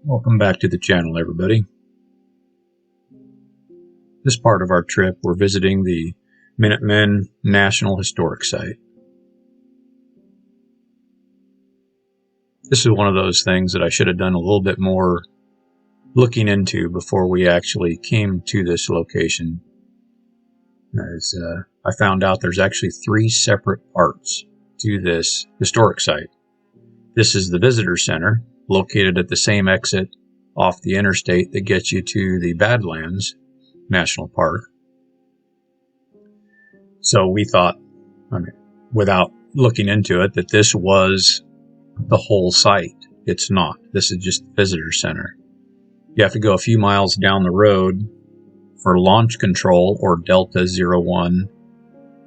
Welcome back to the channel, everybody. This part of our trip, we're visiting the Minuteman National Historic Site. This is one of those things that I should have done a little bit more looking into before we actually came to this location. As I found out there's actually 3 separate parts to this historic site. This is the visitor center, located at the same exit off the interstate that gets you to the Badlands National Park. So we thought, without looking into it, that this was the whole site. It's not. This is just the visitor center. You have to go a few miles down the road for launch control, or Delta 01,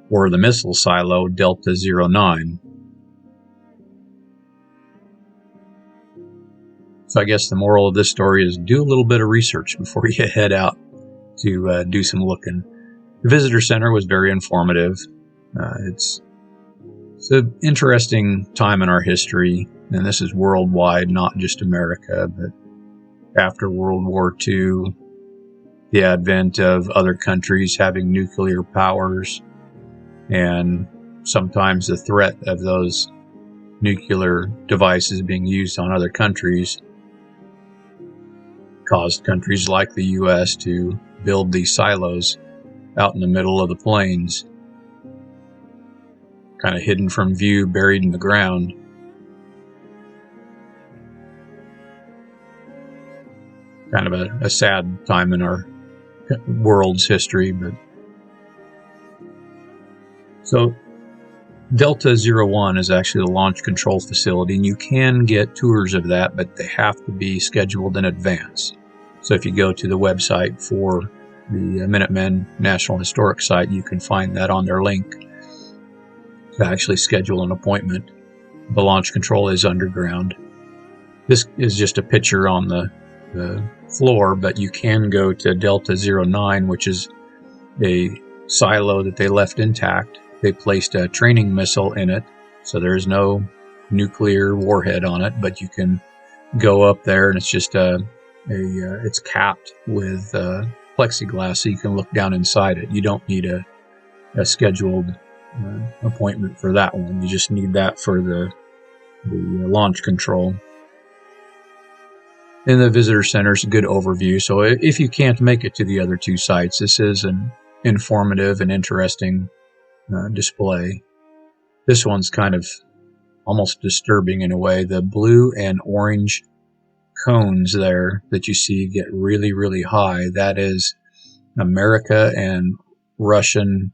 or the missile silo, Delta 09. So I guess the moral of this story is do a little bit of research before you head out to do some looking. The visitor center was very informative. It's an interesting time in our history, and this is worldwide, not just America, but after World War II, the advent of other countries having nuclear powers, and sometimes the threat of those nuclear devices being used on other countries caused countries like the U.S. to build these silos out in the middle of the plains, kind of hidden from view, buried in the ground. Kind of a sad time in our world's history, but so Delta 01 is actually the launch control facility, and you can get tours of that, but they have to be scheduled in advance. So if you go to the website for the Minuteman National Historic Site, you can find that on their link to actually schedule an appointment. The launch control is underground. This is just a picture on the floor, but you can go to Delta 09, which is a silo that they left intact. They placed a training missile in it, so there is no nuclear warhead on it, but you can go up there, and it's just it's capped with plexiglass, so you can look down inside it. You don't need a scheduled appointment for that one. You just need that for the launch control. And the visitor center is a good overview. So if you can't make it to the other 2 sites, this is an informative and interesting display. This one's kind of almost disturbing in a way. The blue and orange cones there that you see get really, really high. That is America and Russian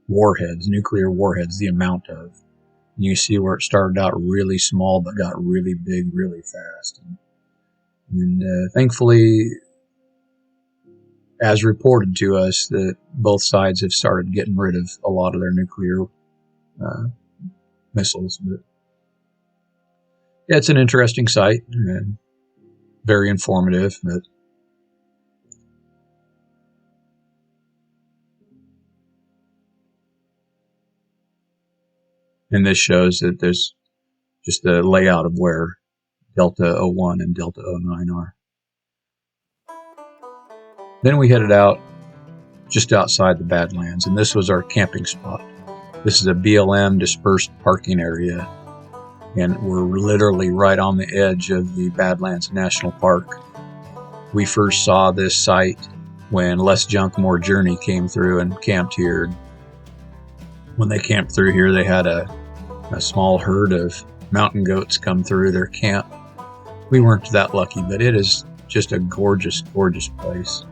warheads, nuclear warheads, the amount of. And you see where it started out really small but got really big really fast. And thankfully, as reported to us, that both sides have started getting rid of a lot of their nuclear missiles. But yeah, it's an interesting site, and very informative. But and this shows that there's just a layout of where Delta 01 and Delta 09 are. Then we headed out just outside the Badlands, and this was our camping spot. This is a BLM dispersed parking area, and we're literally right on the edge of the Badlands National Park. We first saw this site when Less Junk More Journey came through and camped here. When they camped through here, they had a small herd of mountain goats come through their camp. We weren't that lucky, but it is just a gorgeous, gorgeous place.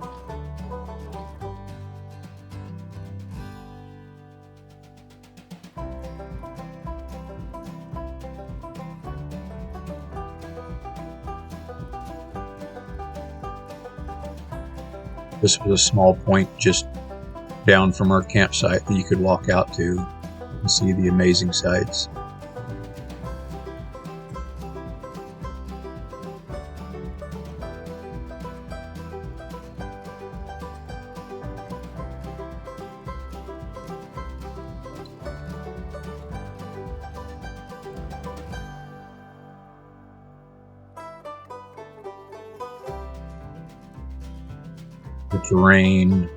This was a small point just down from our campsite that you could walk out to and see the amazing sights. the terrain,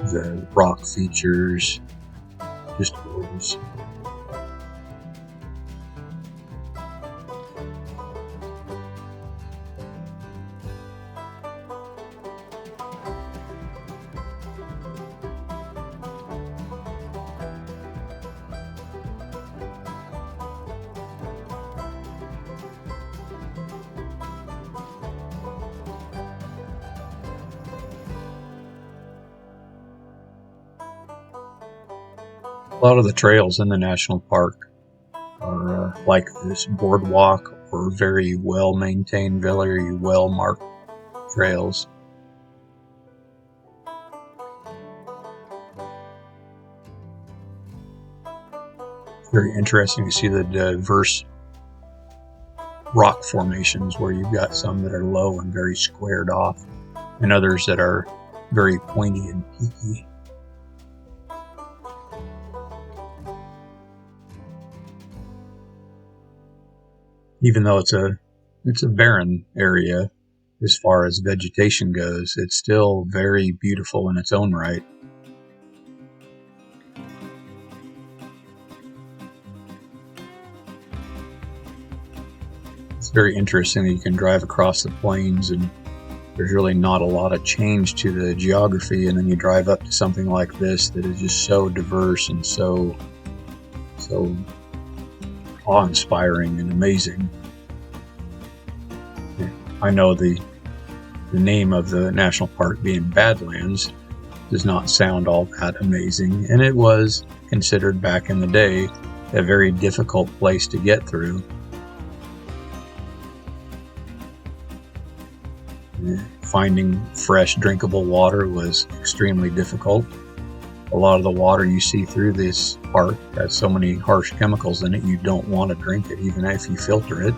the rock features, just gorgeous. A lot of the trails in the national park are like this boardwalk or very well maintained, very well marked trails. It's very interesting to see the diverse rock formations where you've got some that are low and very squared off, and others that are very pointy and peaky. Even though it's a barren area as far as vegetation goes, it's still very beautiful in its own right. It's very interesting that you can drive across the plains and there's really not a lot of change to the geography, and then you drive up to something like this that is just so diverse and so awe-inspiring and amazing. I know the name of the national park being Badlands does not sound all that amazing, and it was considered back in the day a very difficult place to get through. Finding fresh drinkable water was extremely difficult. A lot of the water you see through this park has so many harsh chemicals in it you don't want to drink it even if you filter it.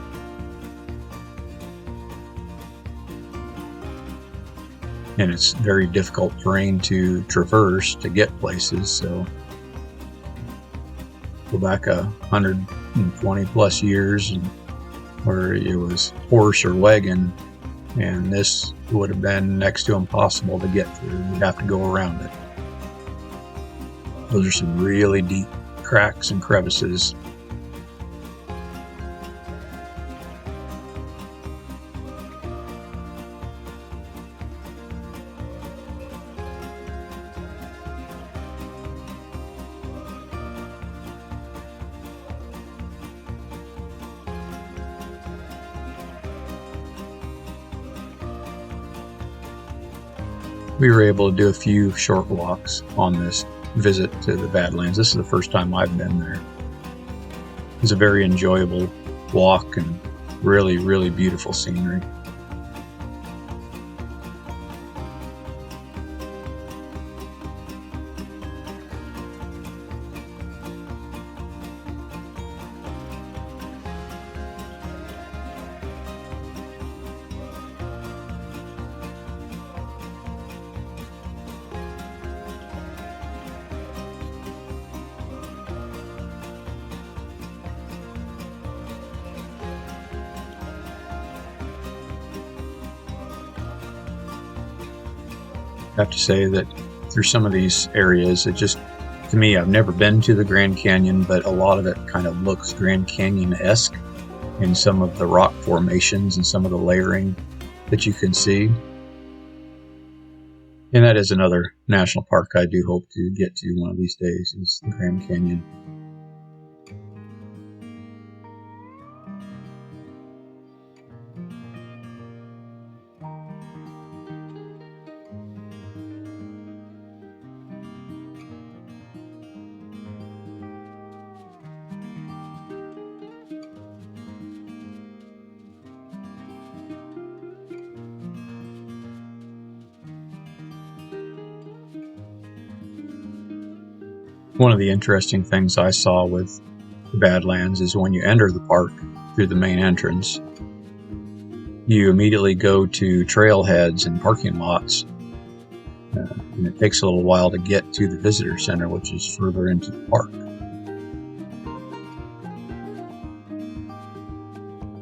And it's very difficult terrain to traverse to get places, so go back 120 plus years and where it was horse or wagon, and this would have been next to impossible to get through. You'd have to go around it. Those are some really deep cracks and crevices. We were able to do a few short walks on this visit to the Badlands. This is the first time I've been there. It was a very enjoyable walk and really, really beautiful scenery. I have to say that through some of these areas, it just, to me, I've never been to the Grand Canyon, but a lot of it kind of looks Grand Canyon-esque in some of the rock formations and some of the layering that you can see. And that is another national park I do hope to get to one of these days, is the Grand Canyon. One of the interesting things I saw with the Badlands is when you enter the park through the main entrance, you immediately go to trailheads and parking lots, and it takes a little while to get to the visitor center, which is further into the park.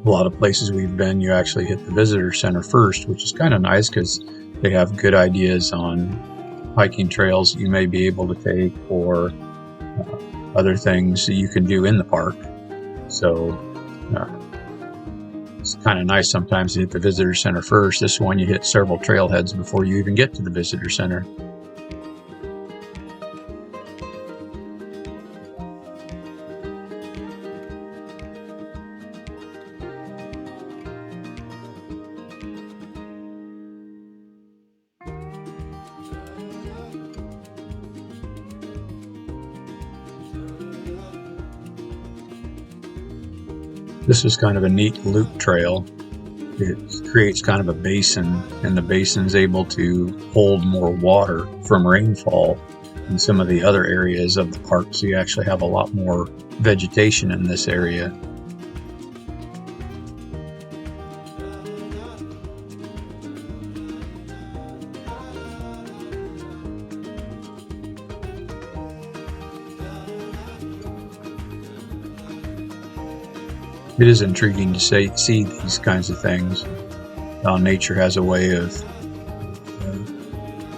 A lot of places we've been, you actually hit the visitor center first, which is kind of nice because They have good ideas on hiking trails you may be able to take, or other things that you can do in the park. So it's kind of nice sometimes to hit the visitor center first. This one you hit several trailheads before you even get to the visitor center. This is kind of a neat loop trail. It creates kind of a basin, and the basin's able to hold more water from rainfall than some of the other areas of the park, so you actually have a lot more vegetation in this area. It is intriguing to see these kinds of things. How nature has a way of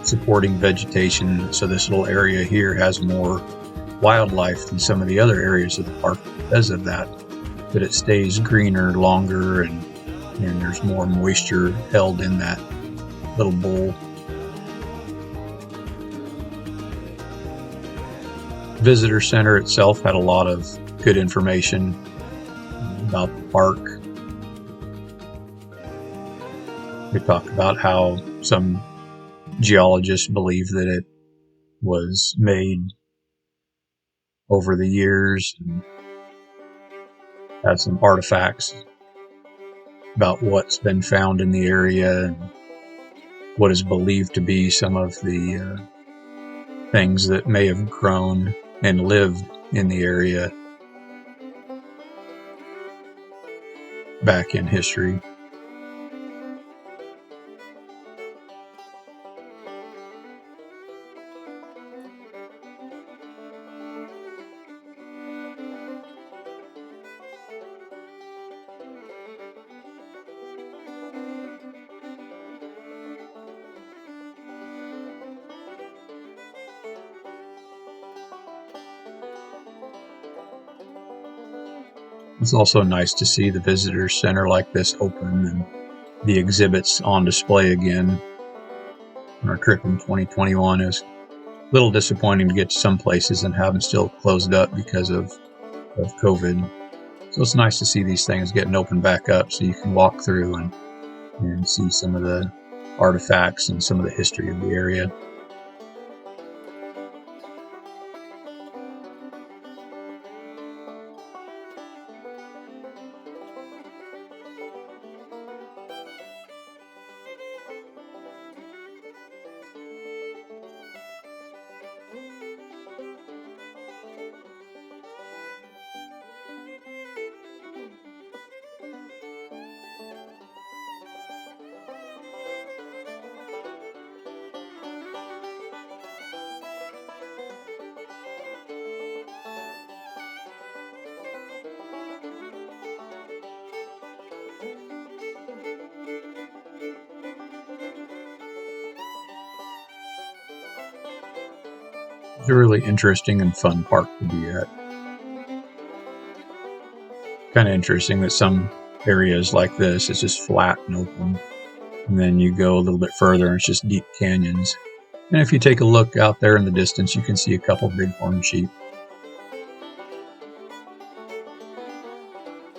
supporting vegetation, so this little area here has more wildlife than some of the other areas of the park because of that. But it stays greener longer, and there's more moisture held in that little bowl. The visitor center itself had a lot of good information about the park. We talked about how some geologists believe that it was made over the years, and had some artifacts about what's been found in the area and what is believed to be some of the things that may have grown and lived in the area back in history. It's also nice to see the visitor center like this open and the exhibits on display again. On our trip in 2021, it was a little disappointing to get to some places and have them still closed up because of COVID. So it's nice to see these things getting opened back up so you can walk through and see some of the artifacts and some of the history of the area. It's a really interesting and fun park to be at. Kind of interesting that some areas like this is just flat and open, and then you go a little bit further and it's just deep canyons. And if you take a look out there in the distance, you can see a couple bighorn sheep.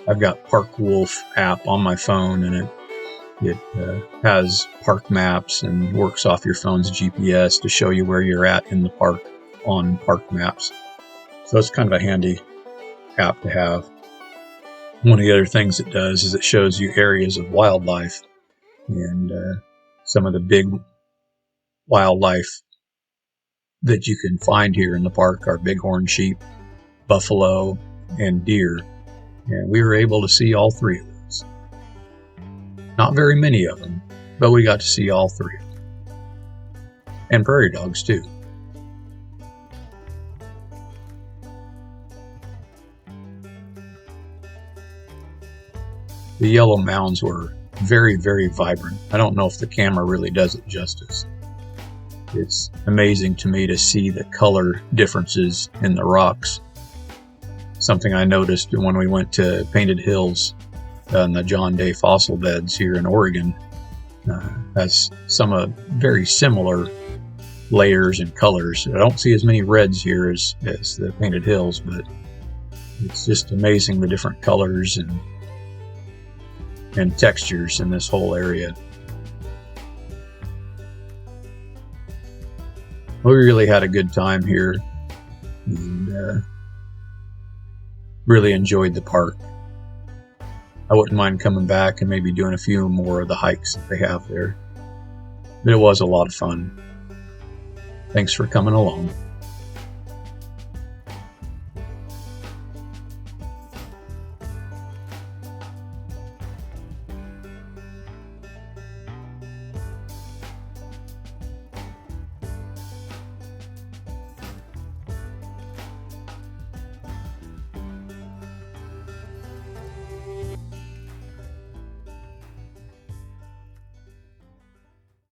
I've got Park Wolf app on my phone, and it has park maps and works off your phone's GPS to show you where you're at in the park on park maps. So it's kind of a handy app to have. One of the other things it does is it shows you areas of wildlife, and some of the big wildlife that you can find here in the park are bighorn sheep, buffalo, and deer. And we were able to see all three of those. Not very many of them, but we got to see all three. And prairie dogs too. The yellow mounds were very, very vibrant. I don't know if the camera really does it justice. It's amazing to me to see the color differences in the rocks. Something I noticed when we went to Painted Hills in the John Day fossil beds here in Oregon. Has some very similar layers and colors. I don't see as many reds here as the Painted Hills, but it's just amazing the different colors and textures in this whole area. We really had a good time here and really enjoyed the park. I wouldn't mind coming back and maybe doing a few more of the hikes that they have there. But it was a lot of fun. Thanks for coming along.